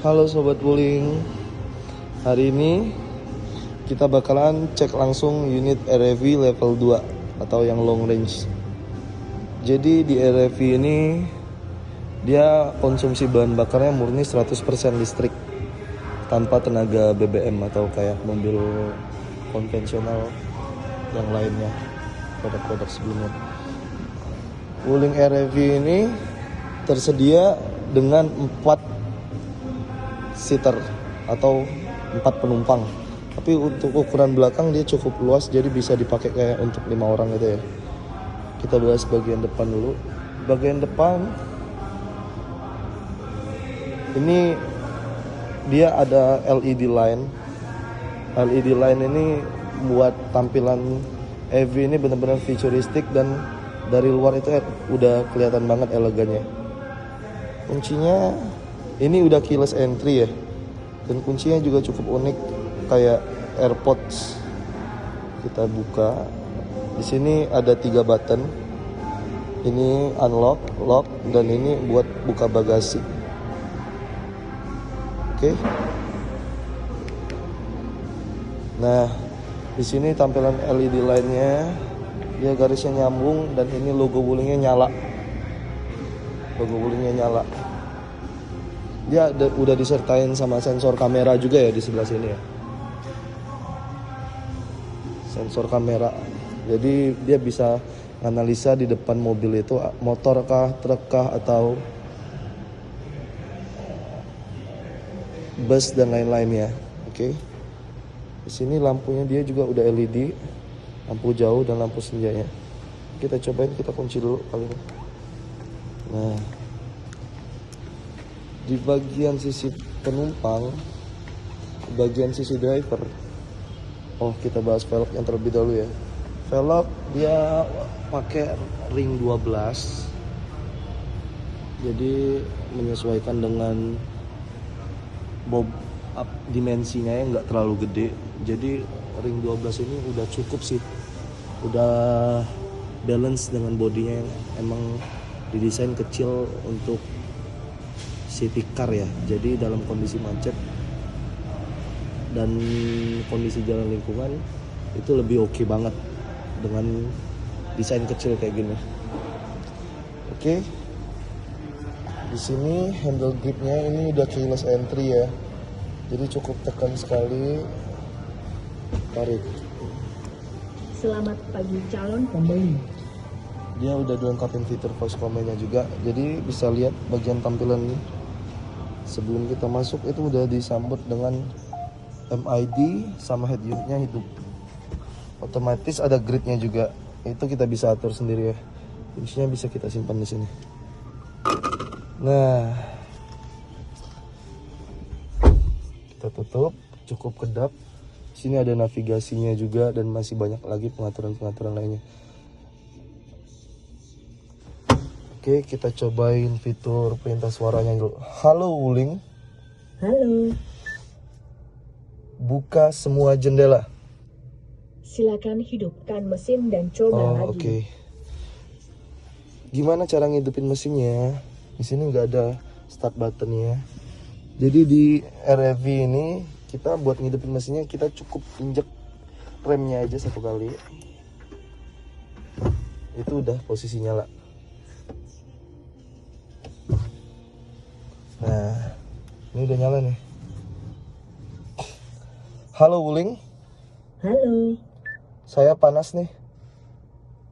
Halo Sobat Wuling. Hari ini kita bakalan cek langsung unit REV level 2 atau yang long range. Jadi di REV ini dia konsumsi bahan bakarnya murni 100% listrik tanpa tenaga BBM atau kayak mobil konvensional yang lainnya, produk-produk sebelumnya. Wuling REV ini tersedia dengan 4 seater atau 4 penumpang. Tapi untuk ukuran belakang dia cukup luas, jadi bisa dipakai kayak untuk 5 orang gitu ya. Kita bahas bagian depan dulu. Bagian depan ini dia ada LED line. LED line ini buat tampilan EV ini benar-benar futuristik dan dari luar itu udah kelihatan banget elegannya. Kuncinya ini udah keyless entry ya, dan kuncinya juga cukup unik kayak AirPods. Kita buka, di sini ada 3 button. Ini unlock, lock, dan ini buat buka bagasi. Oke. Nah, di sini tampilan LED lainnya, dia garisnya nyambung dan ini logo Wulingnya nyala. Logo Wulingnya nyala. Dia udah disertain sama sensor kamera juga ya di sebelah sini ya. Sensor kamera. Jadi dia bisa analisa di depan mobil itu motor kah, truk kah, atau bus dan lain-lainnya. Oke. Di sini lampunya dia juga udah LED, lampu jauh dan lampu senjanya. Kita cobain, kita kunci dulu kali ini. Nah, di bagian sisi penumpang, bagian sisi driver, kita bahas velg yang terlebih dahulu ya. Velg dia pakai ring 12, jadi menyesuaikan dengan dimensinya yang nggak terlalu gede. Jadi ring 12 ini udah cukup sih, udah balance dengan bodinya yang emang didesain kecil untuk city car ya. Jadi dalam kondisi macet dan kondisi jalan lingkungan itu lebih oke banget dengan desain kecil kayak gini. Oke. Di sini handle gripnya ini udah keyless entry ya. Jadi cukup tekan sekali, tarik. Selamat pagi calon pembeli. Dia udah dilengkapin fitur voice command-nya juga. Jadi bisa lihat bagian tampilan ini. Sebelum kita masuk itu udah disambut dengan MID sama head unitnya hidup. Otomatis ada gridnya juga. Itu kita bisa atur sendiri ya. Kuncinya bisa kita simpan di sini. Nah, kita tutup, cukup kedap. Sini ada navigasinya juga dan masih banyak lagi pengaturan-pengaturan lainnya. Oke, kita cobain fitur perintah suaranya dulu. Halo Wuling. Halo. Buka semua jendela. Silakan hidupkan mesin dan coba lagi. Oke. Gimana cara ngidupin mesinnya? Di sini nggak ada start buttonnya. Jadi di REV ini kita buat ngidupin mesinnya kita cukup injek remnya aja 1 kali. Itu udah posisi nyala. Nah, ini udah nyala nih. Halo Wuling. Halo. Saya panas nih.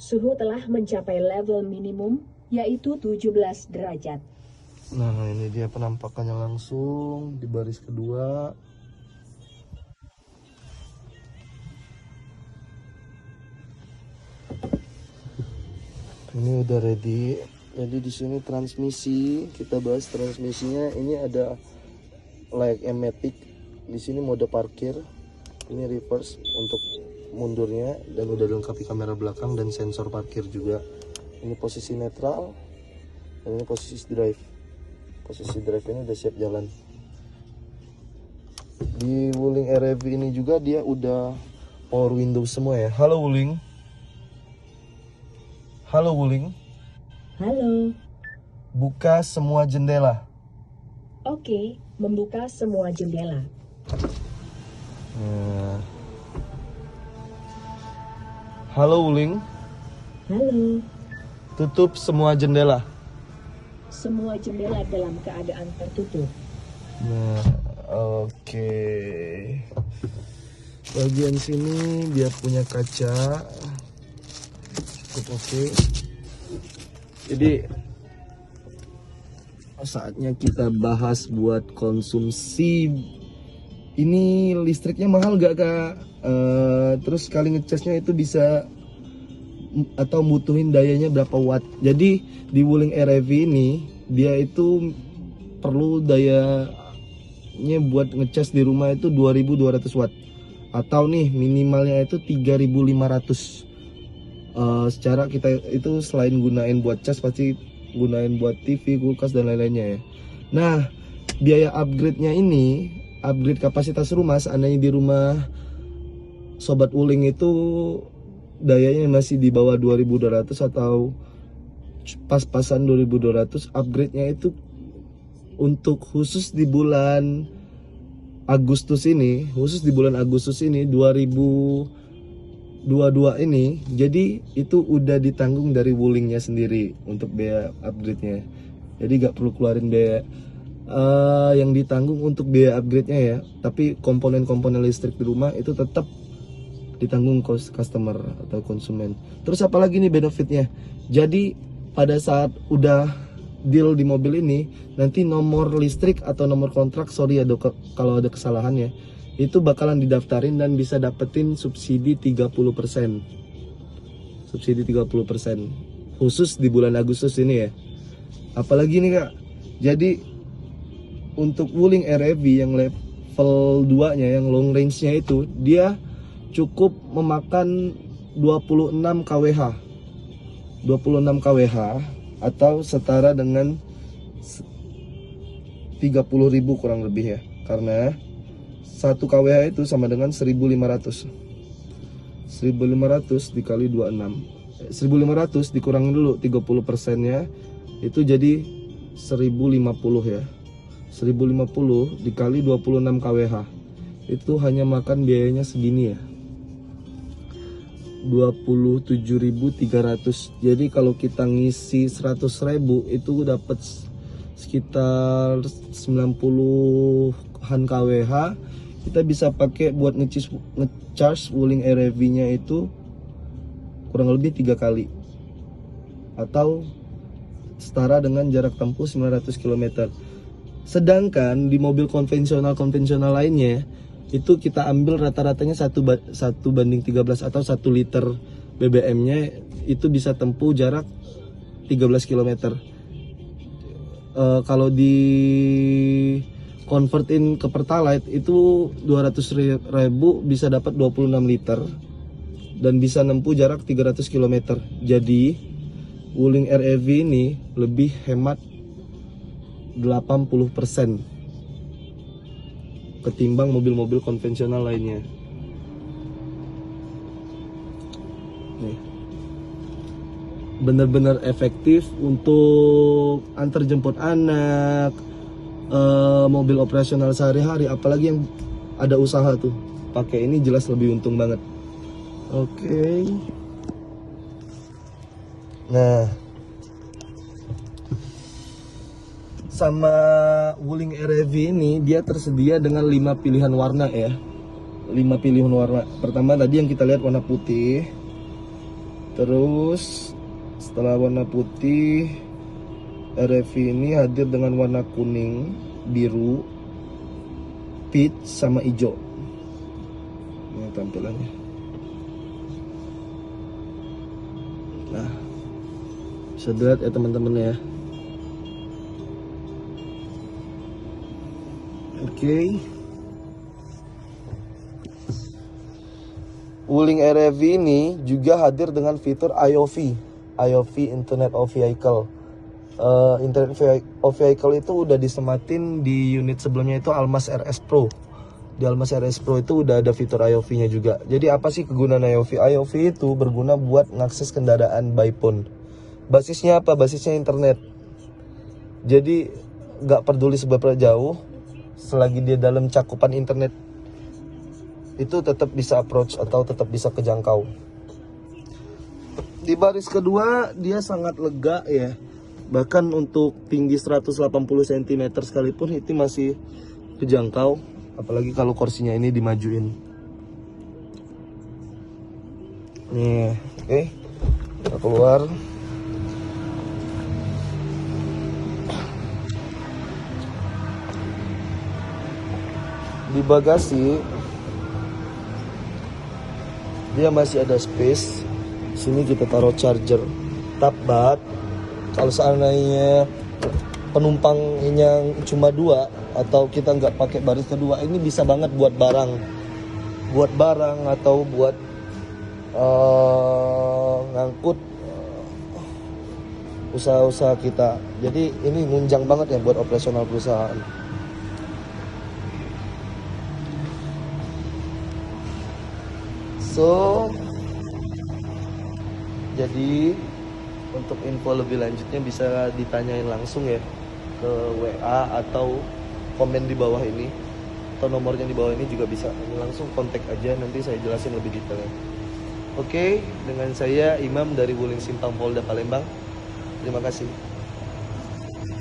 Suhu telah mencapai level minimum yaitu 17 derajat. Nah, ini dia penampakannya langsung di baris kedua. Ini udah ready. Jadi di sini transmisi, kita bahas transmisinya. Ini ada like matic. Di sini mode parkir. Ini reverse untuk mundurnya dan udah dilengkapi kamera belakang dan sensor parkir juga. Ini posisi netral dan ini posisi drive. Posisi drive ini udah siap jalan. Di Wuling REV ini juga dia udah power window semua ya. Halo Wuling. Halo Wuling. Halo. Buka semua jendela. Oke. Membuka semua jendela. Nah. Halo Wuling, Halo. tutup semua jendela. Semua jendela dalam keadaan tertutup. Nah, oke. Bagian sini dia punya kaca. Cukup oke. Jadi saatnya kita bahas buat konsumsi. Ini listriknya mahal gak kak? Terus sekali ngecasnya itu bisa atau butuhin dayanya berapa watt? Jadi di Wuling REV ini dia itu perlu dayanya buat ngecas di rumah itu 2200 watt, atau nih minimalnya itu 3500. Secara kita itu selain gunain buat cas pasti gunain buat TV, kulkas dan lain-lainnya ya. Nah, biaya upgrade-nya ini, upgrade kapasitas rumah, seandainya di rumah Sobat Wuling itu dayanya masih di bawah 2200 atau pas-pasan 2200, upgrade-nya itu untuk khusus di bulan Agustus ini, 2022 ini, jadi itu udah ditanggung dari Wulingnya sendiri untuk biaya upgrade-nya. Jadi gak perlu keluarin biaya yang ditanggung untuk biaya upgrade-nya ya, tapi komponen-komponen listrik di rumah itu tetap ditanggung customer atau konsumen. Terus apalagi nih benefitnya? Jadi pada saat udah deal di mobil ini, nanti nomor listrik atau nomor kontrak, sorry ya dok kalau ada kesalahan ya, itu bakalan didaftarin dan bisa dapetin subsidi 30%. Subsidi 30% khusus di bulan Agustus ini ya. Apalagi nih kak, jadi untuk Wuling REV yang level 2 nya, yang long range nya itu, dia cukup memakan 26 kWh. 26 kWh atau setara dengan 30.000 kurang lebih ya. Karena 1 kWh itu sama dengan 1.500. 1.500 dikali 26. 1.500 dikurangin dulu 30%-nya, itu jadi 1.050 ya. 1.050 dikali 26 kWh. Itu hanya makan biayanya segini ya. 27.300. Jadi kalau kita ngisi 100.000 itu dapat sekitar 90-an kWh. Kita bisa pakai buat ngecharge Wuling REV nya itu kurang lebih 3 kali, atau setara dengan jarak tempuh 900 km. Sedangkan di mobil konvensional lainnya itu kita ambil rata-ratanya 1 banding 13 atau 1 liter BBM-nya itu bisa tempuh jarak 13 km. Kalau di convertin ke Pertalite itu 200.000 bisa dapat 26 liter dan bisa nempuh jarak 300 km. Jadi Wuling REV ini lebih hemat 80% ketimbang mobil-mobil konvensional lainnya. Nih, bener-bener efektif untuk antar jemput anak, mobil operasional sehari-hari, apalagi yang ada usaha tuh, pakai ini jelas lebih untung banget. Oke. Nah, sama Wuling REV ini dia tersedia dengan 5 pilihan warna ya. 5 pilihan warna. Pertama tadi yang kita lihat warna putih. Terus setelah warna putih, REV ini hadir dengan warna kuning, biru, peach sama hijau. Ini tampilannya. Nah, bisa dilihat ya teman-teman ya. Oke. Wuling REV ini juga hadir dengan fitur IOV, Internet of Vehicle. Internet of Vehicle itu udah disematin di unit sebelumnya itu Almas RS Pro. Di Almas RS Pro itu udah ada fitur IOV-nya juga. Jadi apa sih kegunaan IOV? IOV itu berguna buat mengakses kendaraan by phone. Basisnya apa? Basisnya internet. Jadi nggak peduli seberapa jauh, selagi dia dalam cakupan internet itu tetap bisa approach atau tetap bisa kejangkau. Di baris kedua dia sangat lega ya, bahkan untuk tinggi 180 cm sekalipun itu masih kejangkau, apalagi kalau kursinya ini dimajuin. Nih, oke, kita keluar. Di bagasi dia masih ada space. Sini kita taruh charger. But kalau seandainya penumpangnya cuma 2 atau kita nggak pakai baris kedua, ini bisa banget buat barang atau buat ngangkut usaha-usaha kita. Jadi ini nunjang banget ya buat operasional perusahaan. So, jadi untuk info lebih lanjutnya bisa ditanyain langsung ya ke WA atau komen di bawah ini, atau nomornya di bawah ini juga bisa. Langsung kontak aja, nanti saya jelasin lebih detailnya. Oke, dengan saya Imam dari Wuling Simpang Polda Palembang. Terima kasih.